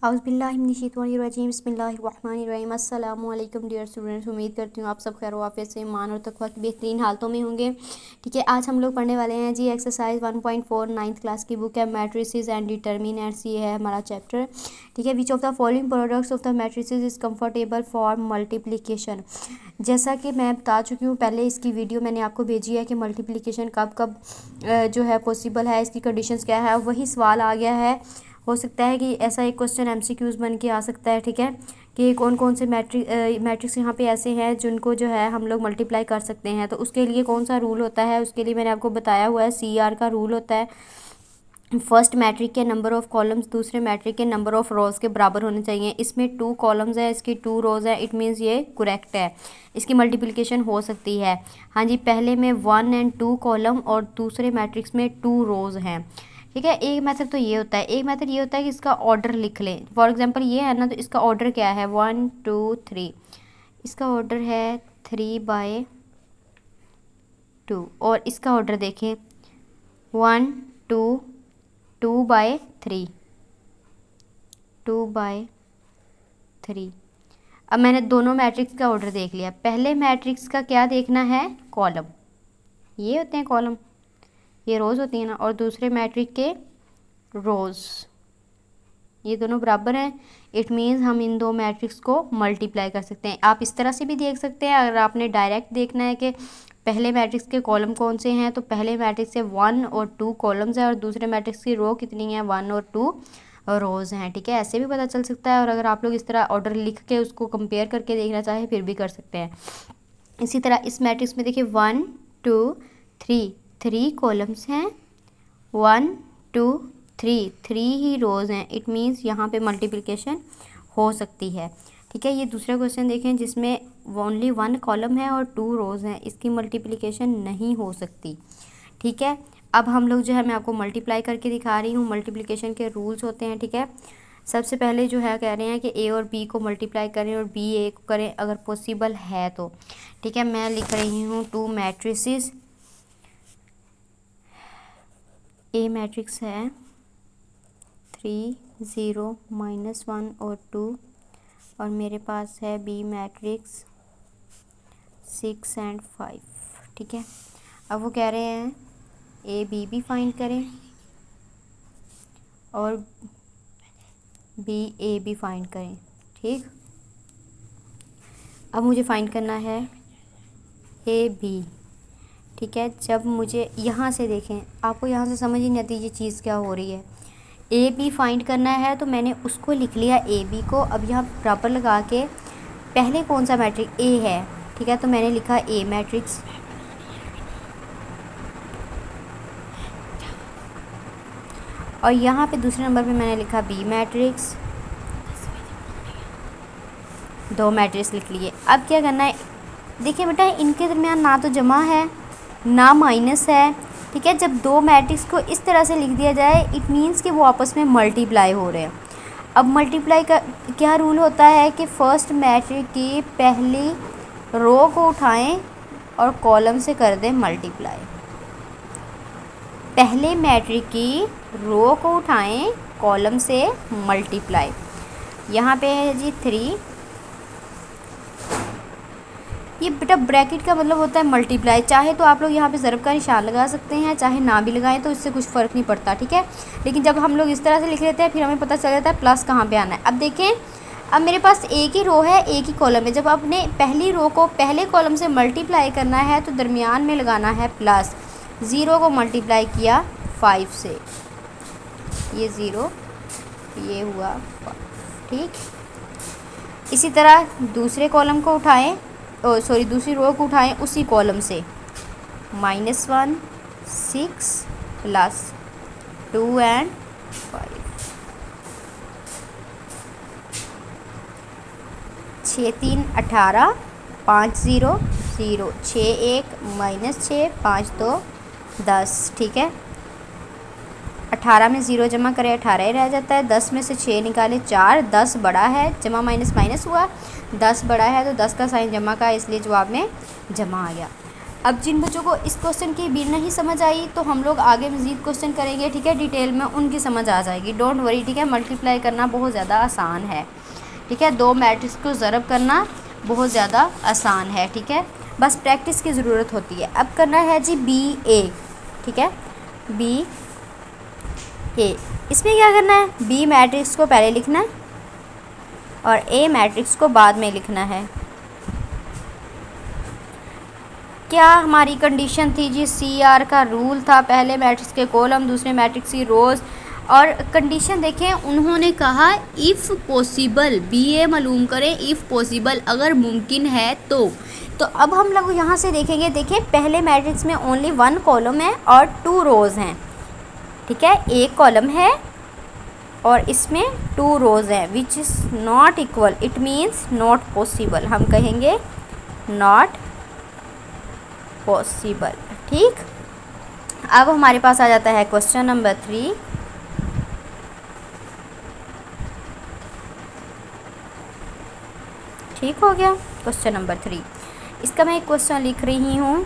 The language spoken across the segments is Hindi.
औज़ुबिल्लाहिमिनश्शैतानिर्रजीम बिस्मिल्लाहिर्रहमानिर्रहीम। अस्सलामु अलैकुम डियर स्टूडेंट्स, उम्मीद करती हूँ आप सब खैर वाफ़ियत से, ईमान और तक़वा की बेहतरीन हालतों में होंगे। ठीक है, आज हम लोग पढ़ने वाले हैं जी एक्सरसाइज 1.4 नाइन्थ क्लास की बुक है मैट्रिसेस एंड डिटर्मिनेंट्स। ये है हमारा चैप्टर। ठीक है, which of the following products of the matrices is comfortable for multiplication. जैसा कि मैं बता चुकी हूँ पहले, इसकी वीडियो मैंने आपको भेजी है कि मल्टीप्लिकेशन कब कब जो है पॉसिबल है, इसकी कंडीशंस क्या है। वही सवाल आ गया है, हो सकता है कि ऐसा एक क्वेश्चन एमसीक्यूज़ बन के आ सकता है। ठीक है, कि कौन कौन से मैट्रिक्स यहाँ पे ऐसे हैं जिनको जो है हम लोग मल्टीप्लाई कर सकते हैं। तो उसके लिए कौन सा रूल होता है, उसके लिए मैंने आपको बताया हुआ है, CR का रूल होता है। फर्स्ट मैट्रिक के नंबर ऑफ़ कॉलम्स दूसरे मैट्रिक के नंबर ऑफ़ रोज़ के बराबर होने चाहिए। इसमें 2 कॉलम्स है, इसकी 2 रोज़ है, इट मीन्स ये करेक्ट है, इसकी मल्टीप्लिकेशन हो सकती है। हाँ जी, पहले में 1 और 2 कॉलम और दूसरे मैट्रिक्स में 2 रोज़ हैं। ठीक है, एक मेथड तो ये होता है, एक मेथड ये होता है कि इसका ऑर्डर लिख लें। फॉर एग्जांपल ये है ना, तो इसका ऑर्डर क्या है 1 2 3, इसका ऑर्डर है 3/2 और इसका ऑर्डर देखें 1 2 2/3 2/3। अब मैंने दोनों मैट्रिक्स का ऑर्डर देख लिया। पहले मैट्रिक्स का क्या देखना है, कॉलम, ये होते हैं कॉलम, ये रोज़ होती हैं ना, और दूसरे मैट्रिक के रोज़, ये दोनों बराबर हैं। इट मीन्स हम इन दो मैट्रिक्स को मल्टीप्लाई कर सकते हैं। आप इस तरह से भी देख सकते हैं, अगर आपने डायरेक्ट देखना है कि पहले मैट्रिक्स के कॉलम कौन से हैं, तो पहले मैट्रिक्स से 1 और 2 कॉलम्स हैं और दूसरे मैट्रिक्स की रो कितनी है, 1 और 2 रोज़ हैं। ठीक है, ऐसे भी पता चल सकता है, और अगर आप लोग इस तरह ऑर्डर लिख के उसको कंपेयर करके देखना चाहें फिर भी कर सकते हैं। इसी तरह इस मैट्रिक्स में देखिए 1 2 3 कॉलम्स हैं, 1 2 3 ही रोज़ हैं। इट मीन्स यहाँ पे मल्टीप्लिकेशन हो सकती है। ठीक है, ये दूसरा क्वेश्चन देखें जिसमें ओनली 1 कॉलम है और 2 रोज़ हैं, इसकी मल्टीप्लिकेशन नहीं हो सकती। ठीक है, अब हम लोग जो है, मैं आपको मल्टीप्लाई करके दिखा रही हूँ। मल्टीप्लिकेशन के रूल्स होते हैं। ठीक है, सबसे पहले जो है कह रहे हैं कि A और B को मल्टीप्लाई करें और B A को करें अगर पॉसिबल है तो। ठीक है, मैं लिख रही हूँ 2 मैट्रिसेस। A मैट्रिक्स है 3 0 -1 और 2, और मेरे पास है B मैट्रिक्स 6 और 5। ठीक है, अब वो कह रहे हैं A B भी फाइंड करें और B A भी फाइंड करें। ठीक, अब मुझे फाइंड करना है A B। ठीक है, जब मुझे यहाँ से देखें, आपको यहाँ से समझ ही नहीं आती ये चीज़ क्या हो रही है। A B फाइंड करना है तो मैंने उसको लिख लिया A B को। अब यहाँ बराबर लगा के पहले कौन सा मैट्रिक्स A है, ठीक है, तो मैंने लिखा A मैट्रिक्स, और यहाँ पे दूसरे नंबर पे मैंने लिखा B मैट्रिक्स। 2 मैट्रिक्स लिख लिए। अब क्या करना है, देखिए बेटा, इनके दरमियान ना तो जमा है ना माइनस है। ठीक है, जब 2 मैट्रिक्स को इस तरह से लिख दिया जाए, इट मीन्स कि वो आपस में मल्टीप्लाई हो रहे हैं। अब मल्टीप्लाई का क्या रूल होता है कि फर्स्ट मैट्रिक की पहली रो को उठाएं और कॉलम से कर दें मल्टीप्लाई। पहले मैट्रिक की रो को उठाएं, कॉलम से मल्टीप्लाई। यहाँ पे है जी 3। ये बेटा ब्रैकेट का मतलब होता है मल्टीप्लाई। चाहे तो आप लोग यहाँ पे ज़रब का निशान लगा सकते हैं, चाहे ना भी लगाएं तो इससे कुछ फ़र्क नहीं पड़ता। ठीक है, लेकिन जब हम लोग इस तरह से लिख लेते हैं फिर हमें पता चल जाता है प्लस कहाँ पे आना है। अब देखें, अब मेरे पास एक ही रो है, एक ही कॉलम है। जब आपने पहली रो को पहले कॉलम से मल्टीप्लाई करना है तो दरमियान में लगाना है प्लस। 0 को मल्टीप्लाई किया 5 से, ये 0, ये हुआ 5। ठीक, इसी तरह दूसरे कॉलम को उठाएं, दूसरी रो को उठाएं उसी कॉलम से, -1 6 + 2 और 5, 6 3 18, 5 0 0, 6 1 -6, 5 2 10। ठीक है, 18 में 0 जमा करें 18 ही रह जाता है। 10 में से 6 निकाले 4, 10 बड़ा है, जमा माइनस माइनस हुआ, 10 बड़ा है तो 10 का साइन जमा का, इसलिए जवाब में जमा आ गया। अब जिन बच्चों को इस क्वेश्चन की भी नहीं समझ आई तो हम लोग आगे मज़ीद क्वेश्चन करेंगे, ठीक है, डिटेल में उनकी समझ आ जाएगी, डोंट वरी, ठीक है। मल्टीप्लाई करना बहुत ज़्यादा आसान है, ठीक है, दो मैट्रिक्स को ज़रब करना बहुत ज़्यादा आसान है, ठीक है, बस प्रैक्टिस की ज़रूरत होती है। अब करना है जी बी ए, ठीक है, बी ए। इसमें क्या करना है, बी मैट्रिक्स को पहले लिखना है और ए मैट्रिक्स को बाद में लिखना है। क्या हमारी कंडीशन थी जी, सी आर का रूल था, पहले मैट्रिक्स के कॉलम दूसरे मैट्रिक्स की रोज़। और कंडीशन देखें, उन्होंने कहा इफ़ पॉसिबल, बी ए मालूम करें, इफ़ पॉसिबल, अगर मुमकिन है तो अब हम लोग यहाँ से देखेंगे, देखिए पहले मैट्रिक्स में ओनली 1 कॉलम है और 2 रोज़ हैं, ठीक है, एक कॉलम है और इसमें 2 रोज़ हैं, which is not equal, it means not possible, हम कहेंगे नॉट पॉसिबल, ठीक। अब हमारे पास आ जाता है क्वेश्चन नंबर 3। ठीक हो गया, क्वेश्चन नंबर 3। इसका मैं एक क्वेश्चन लिख रही हूँ,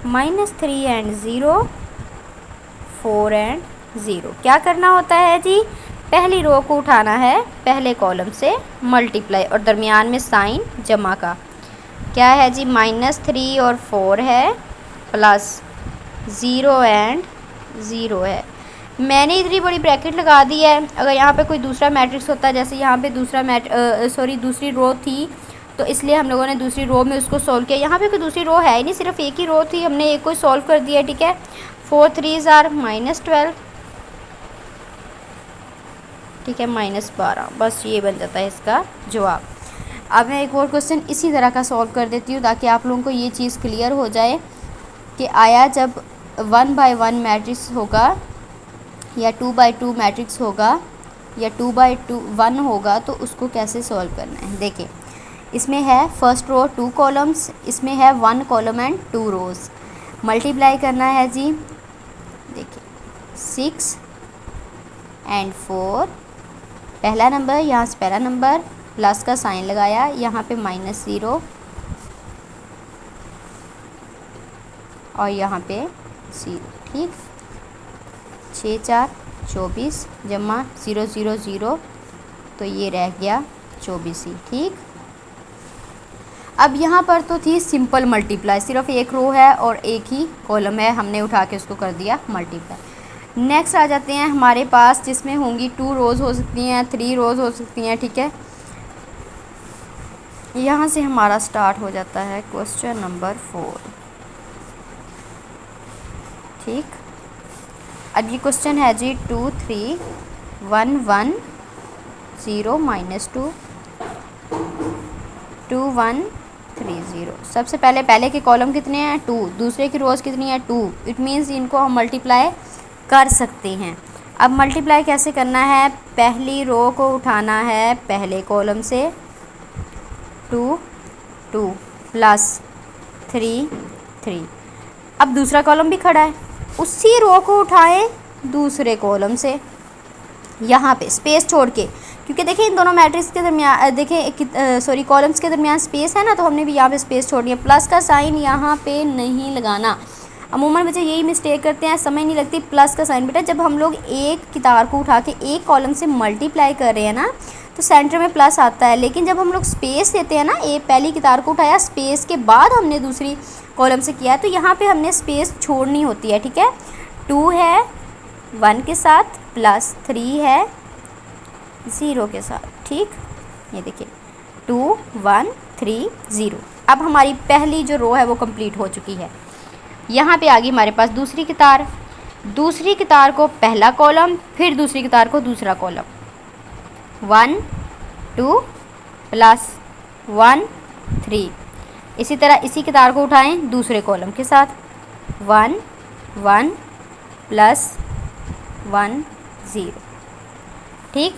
-3 and 0, 4 and 0। क्या करना होता है जी, पहली रो को उठाना है पहले कॉलम से मल्टीप्लाई और दरमियान में साइन जमा का। क्या है जी, -3 और 4 है प्लस 0 एंड 0 है। मैंने इतनी बड़ी ब्रैकेट लगा दी है, अगर यहाँ पे कोई दूसरा मैट्रिक्स होता, जैसे यहाँ पे दूसरा दूसरी रो थी, तो इसलिए हम लोगों ने दूसरी रो में उसको सॉल्व किया। यहाँ पे कोई दूसरी रो है ही नहीं, सिर्फ एक ही रो थी, हमने एक को सॉल्व कर दिया, ठीक है। 4 3s are -12, ठीक है, -12, बस ये बन जाता है इसका जवाब। अब मैं एक और क्वेश्चन इसी तरह का सॉल्व कर देती हूँ ताकि आप लोगों को ये चीज़ क्लियर हो जाए कि आया जब 1 by 1 मैट्रिक्स होगा या 2 by 2 मैट्रिक्स होगा या 2 by 1 होगा तो उसको कैसे सॉल्व करना है। देखिए इसमें है फर्स्ट रो 2 कॉलम्स, इसमें है 1 कॉलम एंड 2 रोज़। मल्टीप्लाई करना है जी, देखिए 6 and 4, पहला नंबर यहाँ से पहला नंबर प्लस का साइन लगाया, यहाँ पे -0 और यहाँ पे 0, ठीक। 6 4 24 जमा 0 0 0, तो ये रह गया 24 ही, ठीक। अब यहाँ पर तो थी सिंपल मल्टीप्लाई, सिर्फ एक रो है और एक ही कॉलम है, हमने उठा के उसको कर दिया मल्टीप्लाई। नेक्स्ट आ जाते हैं हमारे पास जिसमें होंगी 2 रोज़ हो सकती हैं, 3 रोज़ हो सकती हैं, ठीक है। यहाँ से हमारा स्टार्ट हो जाता है क्वेश्चन नंबर 4, ठीक। अब ये क्वेश्चन है जी 2 3 1 1 0 -2 2 1 3 0। सबसे पहले के कॉलम कितने हैं 2, दूसरे की रोज़ कितनी है 2, इट मीन्स इनको हम मल्टीप्लाई कर सकते हैं। अब मल्टीप्लाई कैसे करना है, पहली रो को उठाना है पहले कॉलम से 2 2 प्लस 3 3। अब दूसरा कॉलम भी खड़ा है, उसी रो को उठाएं दूसरे कॉलम से, यहाँ पे स्पेस छोड़ के, क्योंकि देखिए इन दोनों मैट्रिक्स के दरमियान, देखिए सॉरी कॉलम्स के दरमियान स्पेस है ना, तो हमने भी यहाँ पे स्पेस छोड़नी है। प्लस का साइन यहाँ पे नहीं लगाना, अमूमन बच्चे यही मिस्टेक करते हैं, समझ नहीं लगती प्लस का साइन। बेटा जब हम लोग एक की तार को उठा के एक कॉलम से मल्टीप्लाई कर रहे हैं ना, तो सेंटर में प्लस आता है, लेकिन जब हम लोग स्पेस देते हैं ना, एक पहली की तार को उठाया स्पेस के बाद हमने दूसरी कॉलम से किया है, तो यहाँ पे हमने स्पेस छोड़नी होती है, ठीक है। 2 है 1 के साथ प्लस 3 है 0 के साथ, ठीक। ये देखिए 2 1 3 0। अब हमारी पहली जो रो है वो कंप्लीट हो चुकी है। यहाँ पे आ गई हमारे पास दूसरी की तार, दूसरी की तार को पहला कॉलम, फिर दूसरी की तार को दूसरा कॉलम, 1 2 प्लस 1 3। इसी तरह इसी की तार को उठाएं दूसरे कॉलम के साथ, 1 1 प्लस 1 0, ठीक।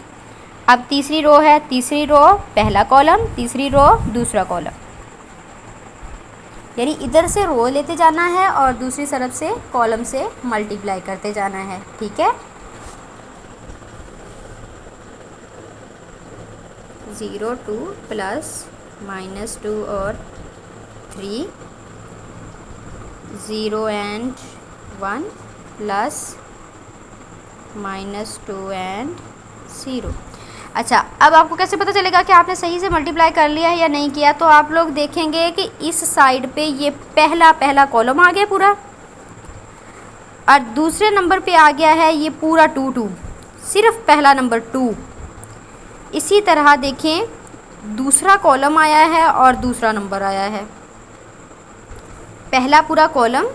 अब तीसरी रो है, तीसरी रो पहला कॉलम, तीसरी रो दूसरा कॉलम, यानी इधर से रो लेते जाना है और दूसरी तरफ से कॉलम से मल्टीप्लाई करते जाना है, ठीक है। 0 2 प्लस -2 और 3 0 एंड 1 प्लस -2 एंड 0। अच्छा, अब आपको कैसे पता चलेगा कि आपने सही से मल्टीप्लाई कर लिया है या नहीं किया? तो आप लोग देखेंगे कि इस साइड पे ये पहला कॉलम आ गया पूरा, और दूसरे नंबर पे आ गया है ये पूरा 2 2, सिर्फ पहला नंबर 2। इसी तरह देखें, दूसरा कॉलम आया है और दूसरा नंबर आया है, पहला पूरा कॉलम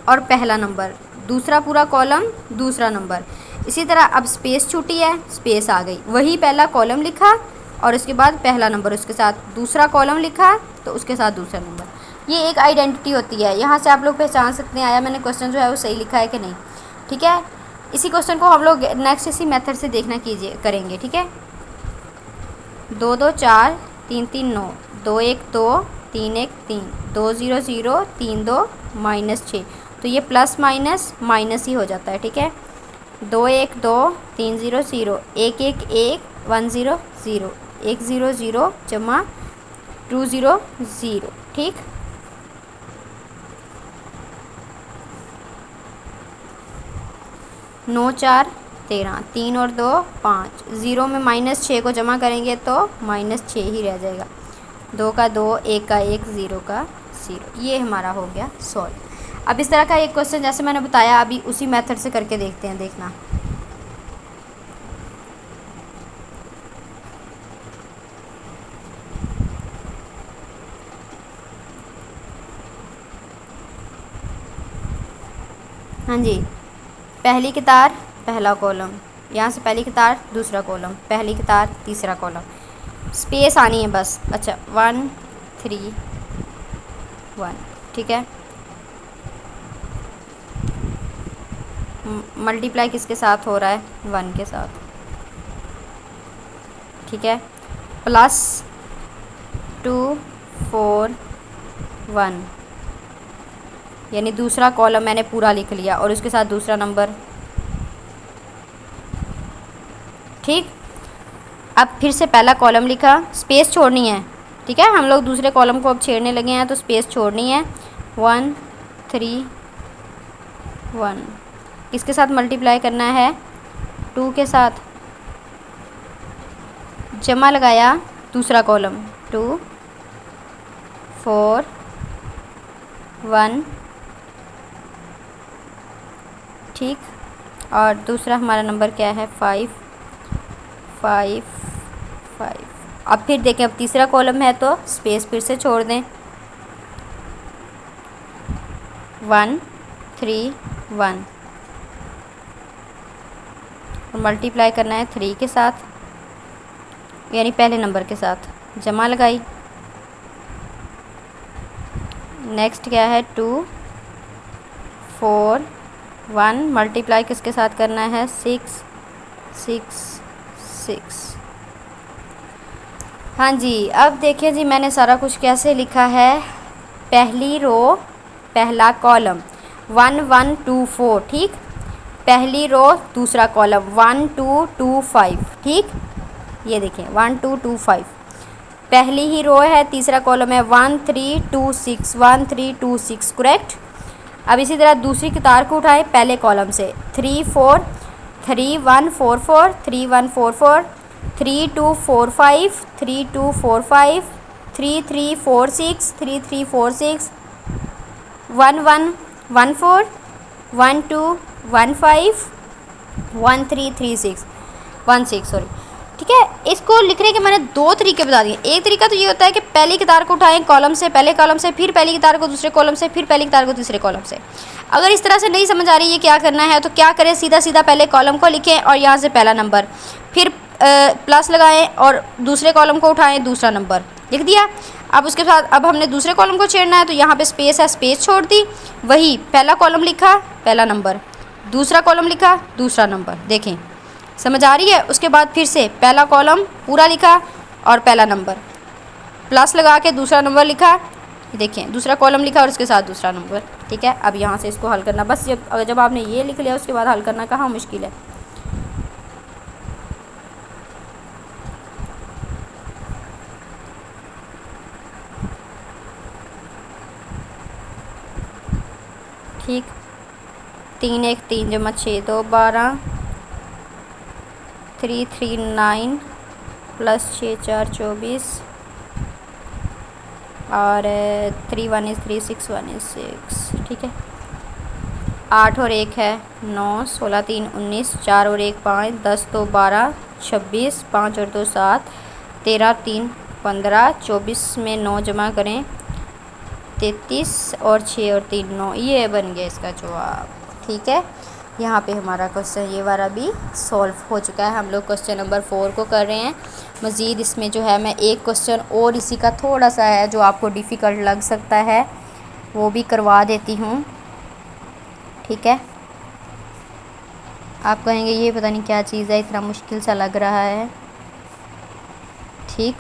और पहला नंबर, दूसरा पूरा कॉलम दूसरा नंबर। इसी तरह अब स्पेस छूटी है, स्पेस आ गई, वही पहला कॉलम लिखा और उसके बाद पहला नंबर, उसके साथ दूसरा कॉलम लिखा तो उसके साथ दूसरा नंबर। ये एक आइडेंटिटी होती है, यहाँ से आप लोग पहचान सकते हैं आया मैंने क्वेश्चन जो है वो सही लिखा है कि नहीं। ठीक है, इसी क्वेश्चन को हम लोग नेक्स्ट इसी मेथड से देखना करेंगे। ठीक है, 2 2 4 3 3 9, 2 1 2 3 1 3, 2 0 0 3 2 -6, तो ये प्लस माइनस माइनस ही हो जाता है। ठीक है, 2 1 2 3 0 0 1 1 1 1 0 0 1 0 0 जमा 2 0 0। ठीक, 9 4 13, 3 और 2 5, 0 में -6 को जमा करेंगे तो -6 ही रह जाएगा, 2 का 2, 1 का 1, 0 का 0। ये हमारा हो गया सॉल्व। अब इस तरह का एक क्वेश्चन जैसे मैंने बताया अभी उसी मेथड से करके देखते हैं, देखना। हाँ जी, पहली कतार पहला कॉलम, यहाँ से पहली कतार दूसरा कॉलम, पहली कतार तीसरा कॉलम, स्पेस आनी है बस। अच्छा, 1 3 1। ठीक है, मल्टीप्लाई किसके साथ हो रहा है? 1 के साथ। ठीक है, प्लस 2 4 1, यानी दूसरा कॉलम मैंने पूरा लिख लिया और उसके साथ दूसरा नंबर। ठीक, अब फिर से पहला कॉलम लिखा, स्पेस छोड़नी है। ठीक है, हम लोग दूसरे कॉलम को अब छेड़ने लगे हैं तो स्पेस छोड़नी है। 1 3 1, किसके साथ मल्टीप्लाई करना है? 2 के साथ। जमा लगाया दूसरा कॉलम, 2 4 1। ठीक, और दूसरा हमारा नंबर क्या है? 5 5 5। अब फिर देखें, अब तीसरा कॉलम है तो स्पेस फिर से छोड़ दें। 1 3 1, और मल्टीप्लाई करना है 3 के साथ, यानी पहले नंबर के साथ। जमा लगाई, नेक्स्ट क्या है? 2 4 1, मल्टीप्लाई किसके साथ करना है? 6 6 6। हाँ जी, अब देखिए जी मैंने सारा कुछ कैसे लिखा है। पहली रो पहला कॉलम 1 1 2 4। ठीक, पहली रो दूसरा कॉलम 1 2 2 5। ठीक, ये देखें 1 2 2 5, पहली ही रो है, तीसरा कॉलम है 1 3 2 6 1 3 2 6। करेक्ट। अब इसी तरह दूसरी कतार को उठाएं पहले कॉलम से, 3 4 3 1 4 4 3 1 4 4 3 2 4 5 3 2 4 5 3 3 4 6 3 3 4 6 1 1 1 4 1 2 1 5 1 3 3 6 1 6 सॉरी। ठीक है, इसको लिखने के मैंने 2 तरीके बता दिए। एक तरीका तो ये होता है कि पहली कतार को उठाएं कॉलम से, पहले कॉलम से, फिर पहली कतार को दूसरे कॉलम से, फिर पहली कतार को तीसरे कॉलम से। अगर इस तरह से नहीं समझ आ रही है क्या करना है तो क्या करें, सीधा सीधा पहले कॉलम को लिखें और यहाँ से पहला नंबर, फिर प्लस लगाएं और दूसरे कॉलम को उठाएं, दूसरा नंबर लिख दिया। अब उसके बाद अब हमने दूसरे कॉलम को छेड़ना है तो यहाँ पे स्पेस है, स्पेस छोड़ दी, वही पहला कॉलम लिखा पहला नंबर, दूसरा कॉलम लिखा दूसरा नंबर। देखें समझ आ रही है। उसके बाद फिर से पहला कॉलम पूरा लिखा और पहला नंबर, प्लस लगा के दूसरा नंबर लिखा, देखें दूसरा कॉलम लिखा और उसके साथ दूसरा नंबर। ठीक है, अब यहाँ से इसको हल करना बस। जब आपने ये लिख लिया उसके बाद हल करना कहाँ मुश्किल है। ठीक। 3 1 3 जमा 6 2 12, 3 3 9 प्लस 6 4 24 और 3 1 is 3 6 1 is 6। ठीक है। 8 और 1 है 9, 16 3 19, 4 और 1 5, 10 2 12, 26, 5 और 2 7, 13 3 15, 24 में 9 जमा करें 33 और 6 और 3 9। ये बन गया इसका जवाब। ठीक है, यहाँ पे हमारा क्वेश्चन ये वाला भी सॉल्व हो चुका है। हम लोग क्वेश्चन नंबर 4 को कर रहे हैं। मज़ीद इसमें जो है मैं एक क्वेश्चन और इसी का थोड़ा सा है जो आपको डिफ़िकल्ट लग सकता है वो भी करवा देती हूँ। ठीक है, आप कहेंगे ये पता नहीं क्या चीज़ है, इतना मुश्किल सा लग रहा है। ठीक,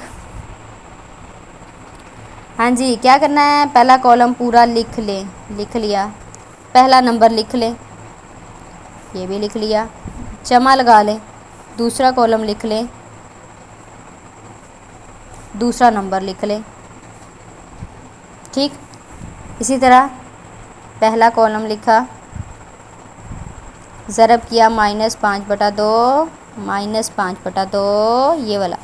हाँ जी, क्या करना है, पहला कॉलम पूरा लिख लिया, पहला नंबर लिख लें, ये भी लिख लिया, जमा लगा लें, दूसरा कॉलम लिख लें, दूसरा नंबर लिख लें। ठीक, इसी तरह पहला कॉलम लिखा, ज़रब किया -5/2, -5/2 ये वाला,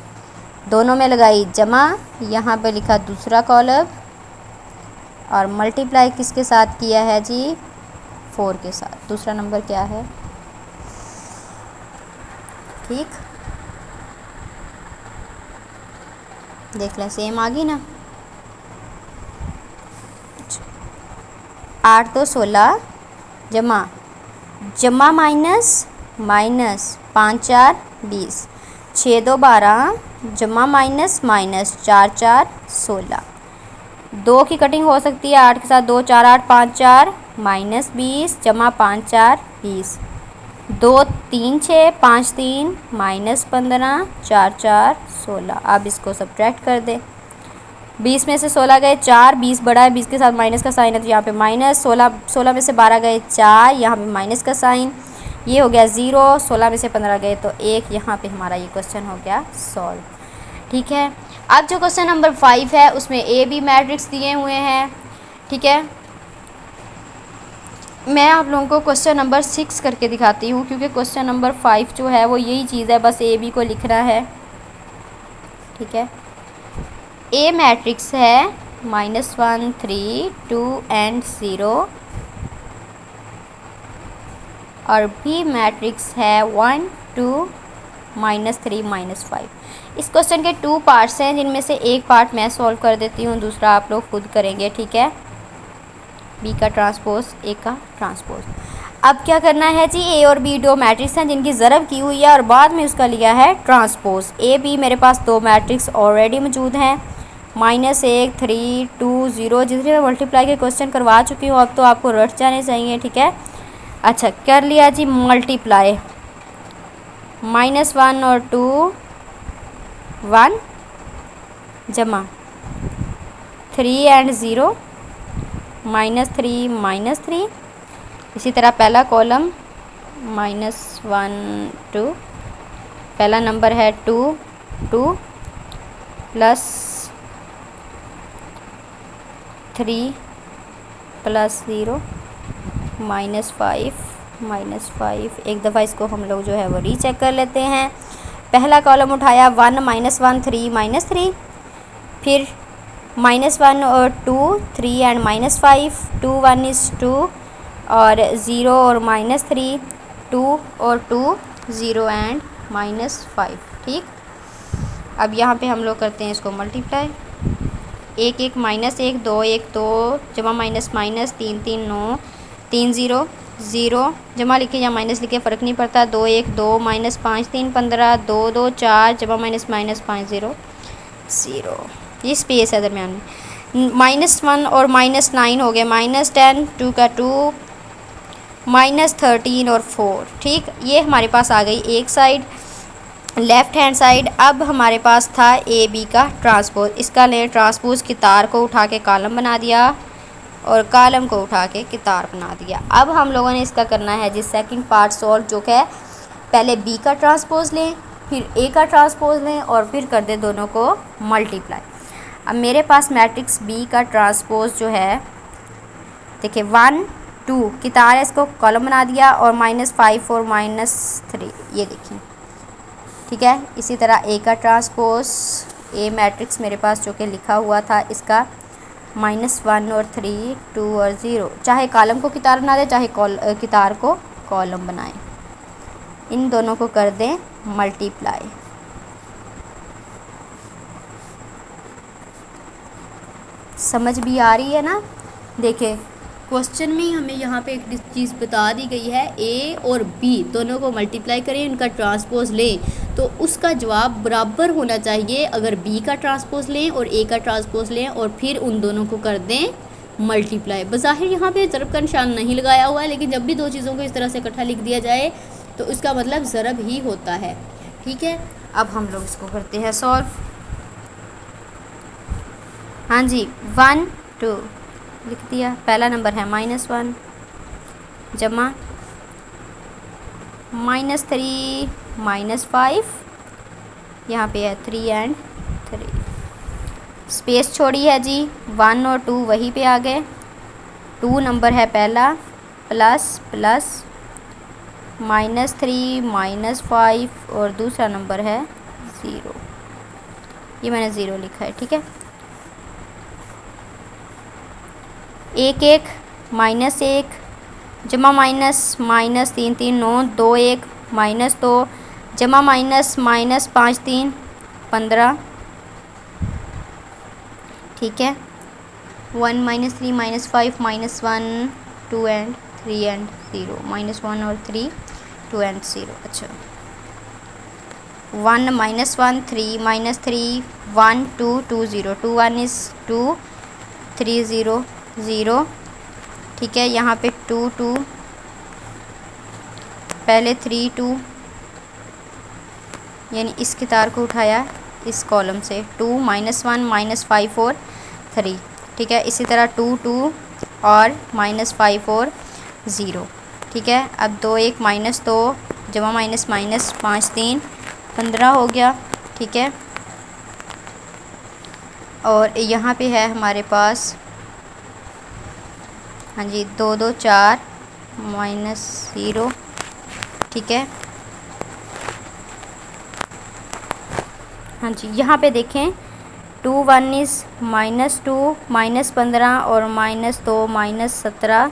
दोनों में लगाई जमा, यहाँ पे लिखा दूसरा कॉलम और मल्टीप्लाई किसके साथ किया है जी, 4 के साथ। दूसरा नंबर क्या है। ठीक, देख लें, सेम आ गई ना। 8 2 16 जमा माइनस 5 4 20, 6 2 12 जमा माइनस 4 4 16। 2 की कटिंग हो सकती है 8 के साथ, 2 4 8 5 4 -20 जमा 5 4 20, 2 3 6 5 3 -15 4 4 16। अब इसको सब्ट्रैक्ट कर दें। 20 में से 16 गए 4, 20 बड़ा है, 20 के साथ माइनस का साइन है तो यहाँ पे माइनस, 16 में से 12 गए 4, यहाँ पे माइनस का साइन, ये हो गया 0, 16 में से 15 गए तो 1। यहाँ पे हमारा ये क्वेश्चन हो गया सॉल्व। ठीक है, अब जो क्वेश्चन नंबर 5 है उसमें ए बी मैट्रिक्स दिए हुए हैं। ठीक है, मैं आप लोगों को क्वेश्चन नंबर 6 करके दिखाती हूँ क्योंकि क्वेश्चन नंबर 5 जो है वो यही चीज़ है, बस ए बी को लिखना है। ठीक है, ए मैट्रिक्स है -1 3 2 and 0 और बी मैट्रिक्स है 1 2 -3 -5। इस क्वेश्चन के 2 पार्ट्स हैं जिनमें से एक पार्ट मैं सॉल्व कर देती हूँ, दूसरा आप लोग खुद करेंगे। ठीक है, बी का ट्रांसपोज, ए का ट्रांसपोज। अब क्या करना है जी, ए और बी 2 मैट्रिक्स हैं जिनकी ज़रब की हुई है और बाद में उसका लिया है ट्रांसपोज। ए बी मेरे पास 2 मैट्रिक्स ऑलरेडी मौजूद हैं, -1 3 2 0, जिसमें मैं मल्टीप्लाई के क्वेश्चन करवा चुकी हूँ, अब तो आपको रट जाने चाहिए। ठीक है, अच्छा कर लिया जी मल्टीप्लाई, -1 और 2 1 जमा 3 and 0 -3 -3। इसी तरह पहला कॉलम -1 2, पहला नंबर है 2 2 प्लस 3 प्लस 0 -5 एक दफ़ा इसको हम लोग जो है वो रीचेक कर लेते हैं। पहला कॉलम उठाया 1 -1 3 -3, फिर -1 और 2 3 and -5, 2 1 is 2 और 0 और -3, 2 और 2 0 and -5। ठीक, अब यहाँ पे हम लोग करते हैं इसको मल्टीप्लाई, 1 1 -1 2 1 2 जमा माइनस 3 3 9 3 0 0 जमा लिखे या माइनस लिखे फ़र्क नहीं पड़ता, 2 1 2 -5 3 15 2 2 4 जमा माइनस 5 0 0। ये स्पेस है दरमियान में। -1 और -9 हो गए, -10 2 का 2 -13 और 4। ठीक, ये हमारे पास आ गई एक साइड, लेफ़्ट हैंड साइड। अब हमारे पास था ए बी का ट्रांसपोज, इसका लें ट्रांसपोज की तार को उठा के कॉलम बना दिया और कॉलम को उठा के कितार बना दिया। अब हम लोगों ने इसका करना है जी सेकंड पार्ट सॉल्व, जो है पहले बी का ट्रांसपोज लें, फिर ए का ट्रांसपोज लें और फिर कर दें दोनों को मल्टीप्लाई। अब मेरे पास मैट्रिक्स बी का ट्रांसपोज जो है, देखिए 1 2 कितार है, इसको कॉलम बना दिया, और -5 और -3 ये देखिए, ठीक है। इसी तरह ए का ट्रांसपोज, ए मैट्रिक्स मेरे पास जो कि लिखा हुआ था, इसका -1 और 3, 2 और 0, चाहे कॉलम को कितार बना दें, चाहे कितार को कॉलम बनाएं। इन दोनों को कर दें मल्टीप्लाई। समझ भी आ रही है ना। देखिए क्वेश्चन में हमें यहाँ पे एक चीज़ बता दी गई है, ए और बी दोनों को मल्टीप्लाई करें, उनका ट्रांसपोज लें, तो उसका जवाब बराबर होना चाहिए। अगर बी का ट्रांसपोज लें और ए का ट्रांसपोज लें और फिर उन दोनों को कर दें मल्टीप्लाई। बज़ाहिर यहाँ पे ज़रब का निशान नहीं लगाया हुआ है, लेकिन जब भी दो चीज़ों को इस तरह से इकट्ठा लिख दिया जाए तो इसका मतलब ज़रब ही होता है, ठीक है। अब हम लोग इसको करते हैं सॉल्व। हाँ जी, 1 2 लिख दिया। पहला नंबर है -1 जमा -3 -5, यहाँ पे है 3 एंड 3, स्पेस छोड़ी है जी, 1 और 2 वहीं पे आ गए। 2 नंबर है पहला, प्लस प्लस -3 -5, और दूसरा नंबर है 0, ये मैंने 0 लिखा है, ठीक है। 1 1 -1 जमा -3 3 9 2 1 -2 जमा -5 3 15, ठीक है। 1 -3 -5 -1 2 एंड 3 एंड 0, -1 और 3 2 एंड 0। अच्छा 1 -1 3 -3 1 2 2 0 2 1 इज़ 2 3 0 0, ठीक है। यहाँ पे 2 2, पहले 3 2, यानी इस कितार को उठाया इस कॉलम से, 2 -1 -5 और 3, ठीक है। इसी तरह 2 2 और -5 और 0, ठीक है। अब 2 1 -2 जमा -5 3 15 हो गया, ठीक है। और यहाँ पे है हमारे पास, हाँ जी, 2 2 4 -0, ठीक है। हाँ जी, यहाँ पे देखें 2 1 इज़ -2 -15 और -2 -17,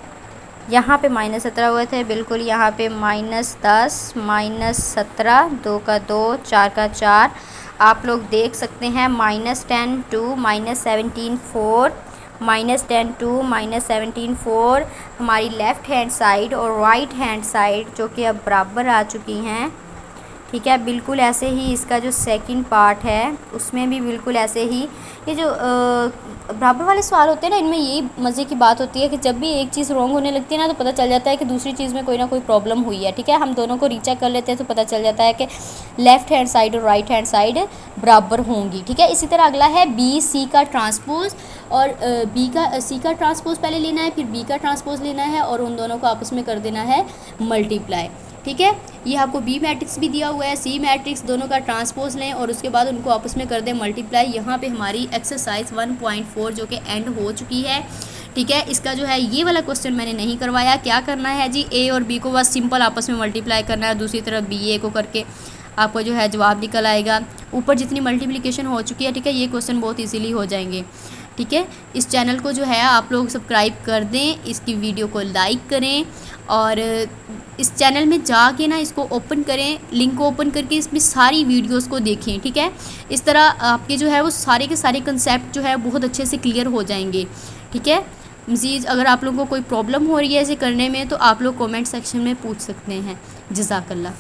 यहाँ पे -17 हुए थे बिल्कुल, यहाँ पे -10 -17, 2 का 2 4 का 4, आप लोग देख सकते हैं। -10 2 -17 4, -10 2 -17 4, हमारी लेफ़्ट हैंड साइड और राइट हैंड साइड जो कि अब बराबर आ चुकी हैं, ठीक है। बिल्कुल ऐसे ही इसका जो सेकंड पार्ट है उसमें भी बिल्कुल ऐसे ही, ये जो बराबर वाले सवाल होते हैं ना, इनमें यही मज़े की बात होती है कि जब भी एक चीज़ रॉन्ग होने लगती है ना, तो पता चल जाता है कि दूसरी चीज़ में कोई ना कोई प्रॉब्लम हुई है, ठीक है। हम दोनों को रीचेक कर लेते हैं तो पता चल जाता है कि लेफ़्ट हैंड साइड और राइट हैंड साइड बराबर होंगी, ठीक है। इसी तरह अगला है बी सी का ट्रांसपोज, और सी का ट्रांसपोज पहले लेना है, फिर बी का ट्रांसपोज लेना है, और उन दोनों को आपस में कर देना है मल्टीप्लाई, ठीक है। ये आपको बी मैट्रिक्स भी दिया हुआ है, सी मैट्रिक्स, दोनों का ट्रांसपोज लें और उसके बाद उनको आपस में कर दें मल्टीप्लाई। यहाँ पे हमारी एक्सरसाइज 1.4 जो कि एंड हो चुकी है, ठीक है। इसका जो है ये वाला क्वेश्चन मैंने नहीं करवाया। क्या करना है जी, ए और बी को बस सिंपल आपस में मल्टीप्लाई करना है, दूसरी तरफ बी ए को करके आपको जो है जवाब निकल आएगा। ऊपर जितनी मल्टीप्लिकेशन हो चुकी है, ठीक है, ये क्वेश्चन बहुत ईजीली हो जाएंगे, ठीक है। इस चैनल को जो है आप लोग सब्सक्राइब कर दें, इसकी वीडियो को लाइक करें, और इस चैनल में जाके ना इसको ओपन करें, लिंक को ओपन करके इसमें सारी वीडियोस को देखें, ठीक है। इस तरह आपके जो है वो सारे के सारे कंसेप्ट जो है बहुत अच्छे से क्लियर हो जाएंगे, ठीक है। मज़ीद अगर आप लोगों को कोई प्रॉब्लम हो रही है ऐसे करने में, तो आप लोग कमेंट सेक्शन में पूछ सकते हैं। जज़ाकल्लाह।